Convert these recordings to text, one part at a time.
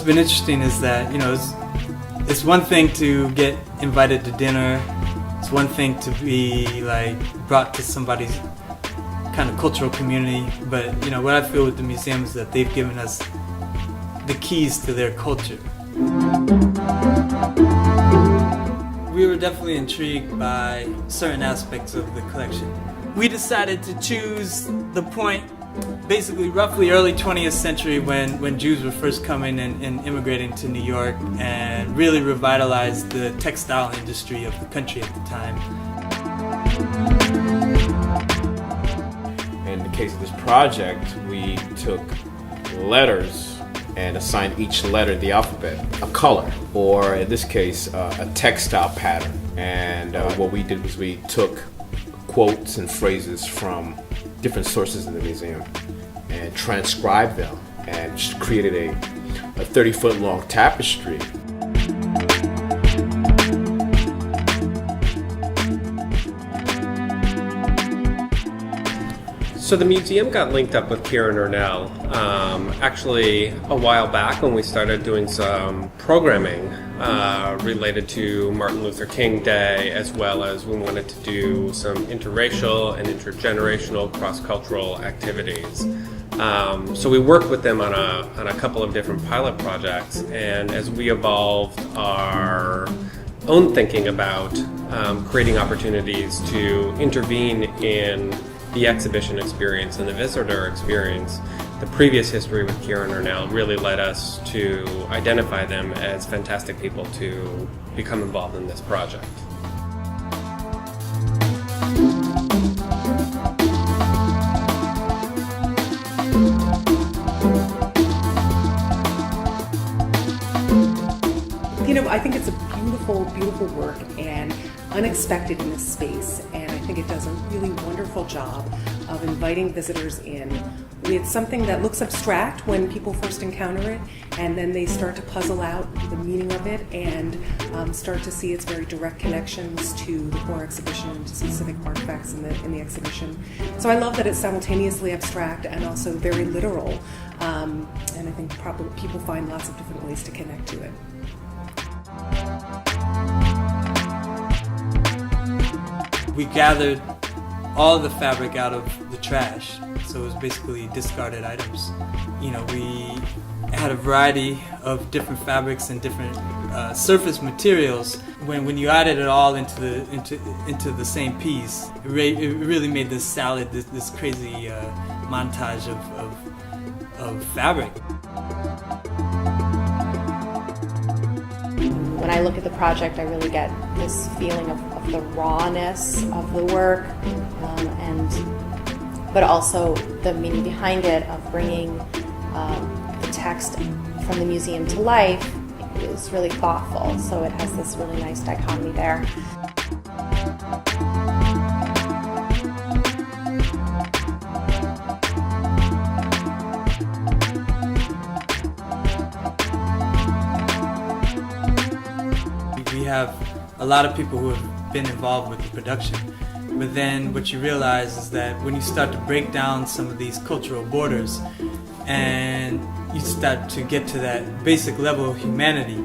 been interesting is that, it's one thing to get invited to dinner. It's one thing to be like brought to somebody's kind of cultural community. But what I feel with the museum is that they've given us the keys to their culture. We were definitely intrigued by certain aspects of the collection. We decided to choose the point, basically roughly early 20th century when Jews were first coming and immigrating to New York and really revitalized the textile industry of the country at the time. In the case of this project, we took letters and assigned each letter the alphabet, a color, or in this case, a textile pattern. And what we did was we took quotes and phrases from different sources in the museum and transcribed them and just created a 30-foot long tapestry. So the museum got linked up with Keir and Ernel actually a while back when we started doing some programming related to Martin Luther King Day, as well as we wanted to do some interracial and intergenerational cross-cultural activities. So we worked with them on a couple of different pilot projects, and as we evolved our own thinking about creating opportunities to intervene in the exhibition experience and the visitor experience, the previous history with Keir and Ernel really led us to identify them as fantastic people to become involved in this project. I think it's a beautiful, beautiful work and unexpected in this space, and I think it does a really wonderful job of inviting visitors in with something that looks abstract when people first encounter it, and then they start to puzzle out the meaning of it and start to see its very direct connections to the core exhibition and to specific artifacts in the exhibition. So I love that it's simultaneously abstract and also very literal, and I think probably people find lots of different ways to connect to it. We gathered all the fabric out of the trash, so it was basically discarded items. We had a variety of different fabrics and different surface materials. When you added it all into the same piece, it really made this salad, this crazy montage of fabric. When I look at the project, I really get this feeling of the rawness of the work, but also the meaning behind it of bringing the text from the museum to life is really thoughtful. So it has this really nice dichotomy there. We have a lot of people who have been involved with the production, but then what you realize is that when you start to break down some of these cultural borders and you start to get to that basic level of humanity,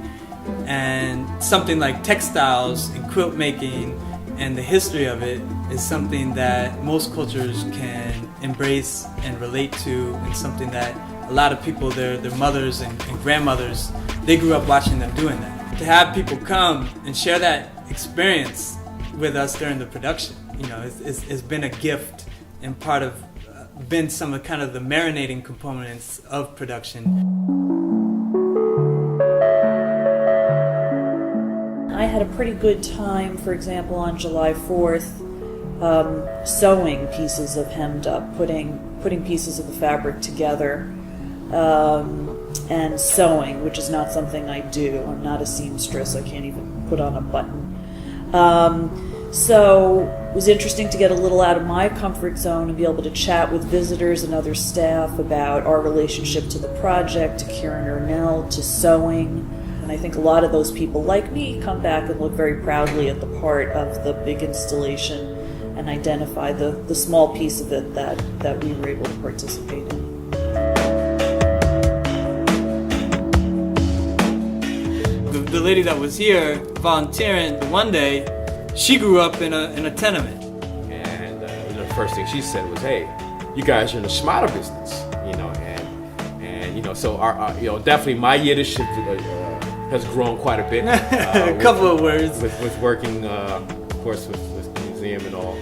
and something like textiles and quilt making and the history of it is something that most cultures can embrace and relate to, and something that a lot of people, their mothers and grandmothers, they grew up watching them doing that. To have people come and share that experience with us during the production, it's been a gift and been some of kind of the marinating components of production. I had a pretty good time, for example, on July 4th, sewing pieces of hemmed up, putting pieces of the fabric together. And sewing, which is not something I do. I'm not a seamstress. I can't even put on a button. So it was interesting to get a little out of my comfort zone and be able to chat with visitors and other staff about our relationship to the project, to Keir and Ernel, to sewing. And I think a lot of those people, like me, come back and look very proudly at the part of the big installation and identify the small piece of it that we were able to participate in. the lady that was here volunteering one day, she grew up in a tenement. And the first thing she said was, "Hey, you guys are in the schmatter business, and so our definitely my Yiddish has grown quite a bit. A couple of words with working, of course, with the museum and all.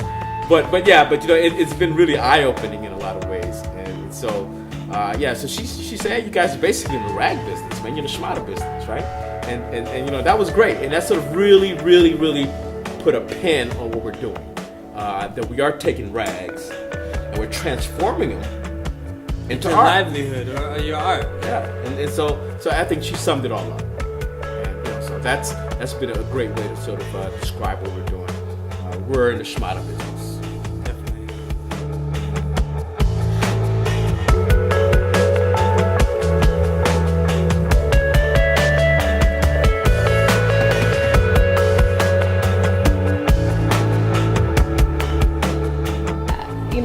But it's been really eye-opening in a lot of ways. And so so she said, "Hey, you guys are basically in the rag business, man. You're in the schmatter business, right?" And that was great. And that sort of really, really, really put a pin on what we're doing. That we are taking rags and we're transforming them into your art. livelihood or your art. Yeah, and so I think she summed it all up. And so that's been a great way to sort of describe what we're doing. We're in the schmatter business. Definitely.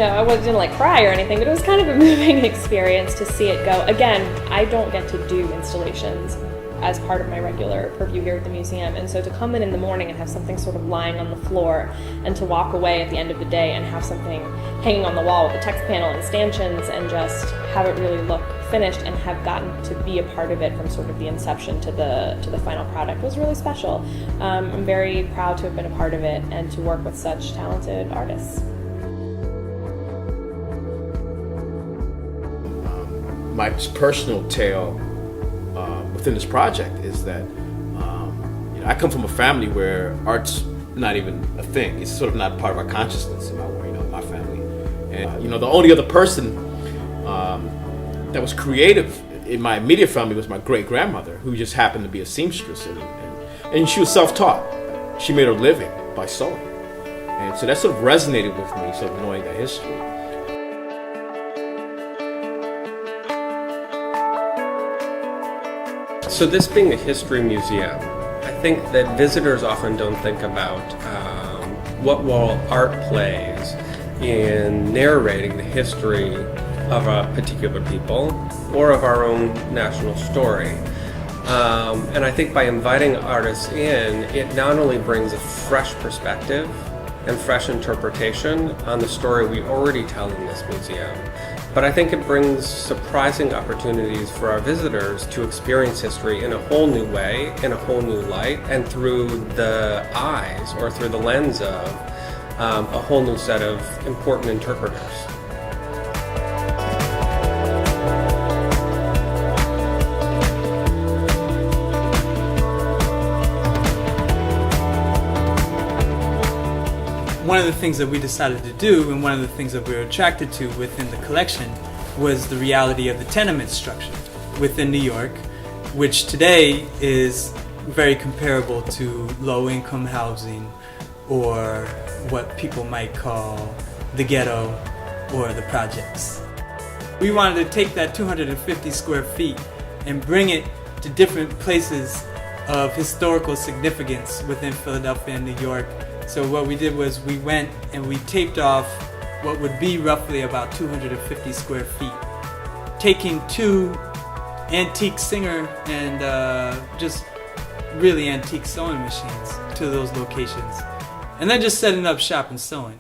I didn't like cry or anything, but it was kind of a moving experience to see it go. Again, I don't get to do installations as part of my regular purview here at the museum, and so to come in the morning and have something sort of lying on the floor, and to walk away at the end of the day and have something hanging on the wall with a text panel and stanchions, and just have it really look finished and have gotten to be a part of it from sort of the inception to the final product was really special. I'm very proud to have been a part of it and to work with such talented artists. My personal tale within this project is that I come from a family where art's not even a thing. It's sort of not part of our consciousness in my family. And the only other person that was creative in my immediate family was my great grandmother, who just happened to be a seamstress, and she was self-taught. She made her living by sewing, and so that sort of resonated with me, sort of knowing that history. So this being a history museum, I think that visitors often don't think about what role art plays in narrating the history of a particular people or of our own national story. And I think by inviting artists in, it not only brings a fresh perspective and fresh interpretation on the story we already tell in this museum, but I think it brings surprising opportunities for our visitors to experience history in a whole new way, in a whole new light, and through the eyes or through the lens of a whole new set of important interpreters. One of the things that we decided to do, and one of the things that we were attracted to within the collection, was the reality of the tenement structure within New York, which today is very comparable to low-income housing, or what people might call the ghetto or the projects. We wanted to take that 250 square feet and bring it to different places of historical significance within Philadelphia and New York. So what we did was we went and we taped off what would be roughly about 250 square feet, taking two antique Singer and just really antique sewing machines to those locations, and then just setting up shop and sewing.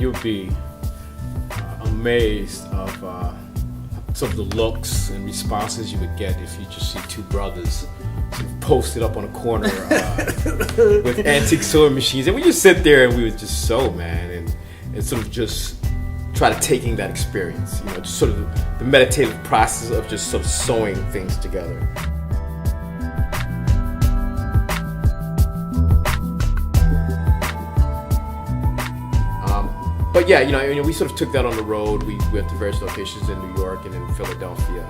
You'll be amazed of some of the looks and responses you would get if you just see two brothers posted up on a corner with antique sewing machines, and we just sit there and we would just sew, man, and sort of just try to taking that experience, just sort of the meditative process of just sort of sewing things together. But yeah, we sort of took that on the road. We went to various locations in New York and in Philadelphia,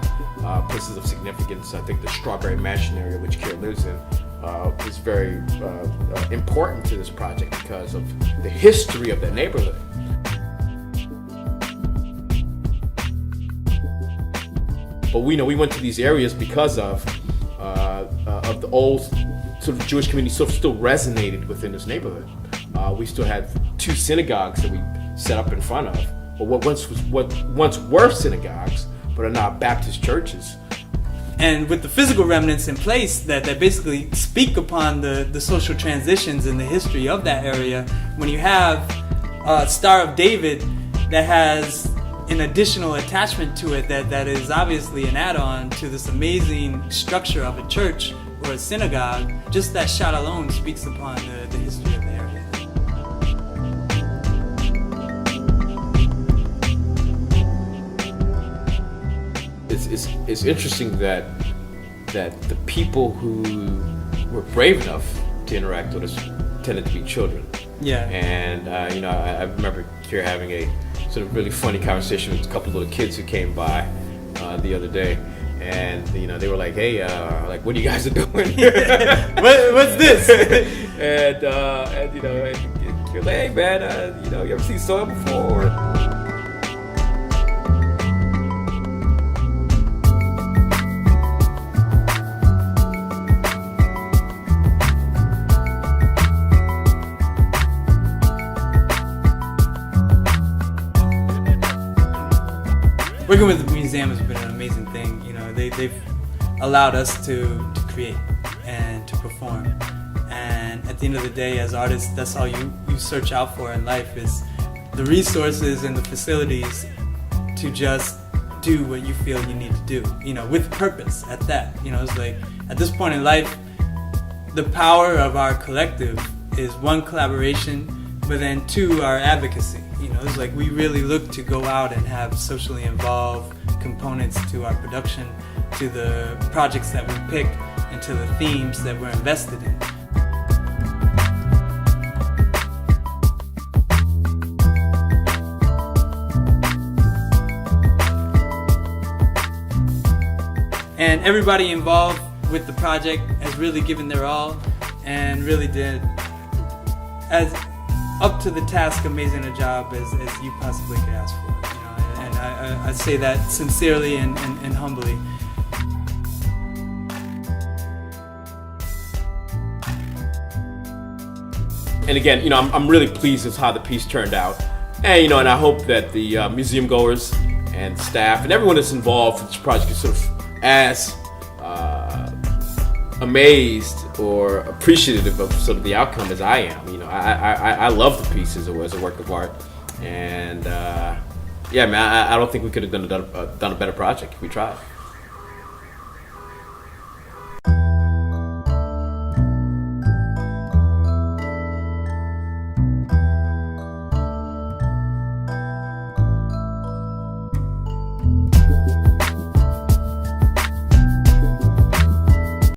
places of significance. I think the Strawberry Mansion area, which Keir lives in, is very important to this project because of the history of that neighborhood. But we went to these areas because of of the old sort of Jewish community sort of still resonated within this neighborhood. We still had 2 synagogues that we set up in front of, or what once were synagogues, but are now Baptist churches. And with the physical remnants in place that basically speak upon the social transitions in the history of that area, when you have a Star of David that has an additional attachment to it that is obviously an add-on to this amazing structure of a church or a synagogue, just that shot alone speaks upon the history of the area. It's interesting that the people who were brave enough to interact with us tended to be children. Yeah. And I remember Keir having a sort of really funny conversation with a couple of little kids who came by the other day, and they were like, "Hey, like, what are you guys doing? What's this?" and Keir like, "Hey, man, you ever seen soil before?" Working with the museum has been an amazing thing. They've allowed us to create and to perform. And at the end of the day, as artists, that's all you search out for in life is the resources and the facilities to just do what you feel you need to do, with purpose at that. It's like, at this point in life, the power of our collective is 1, collaboration, but then 2, our advocacy. It's like we really look to go out and have socially involved components to our production, to the projects that we pick, and to the themes that we're invested in. And everybody involved with the project has really given their all and really did as up to the task amazing a job as you possibly could ask for. And I say that sincerely and humbly. And again, I'm really pleased with how the piece turned out, and and I hope that the museum goers and staff and everyone that's involved in this project is sort of as amazed or appreciative of sort of the outcome as I am. I love the piece as a work of art, and yeah, man, I don't think we could have done a better project if we tried.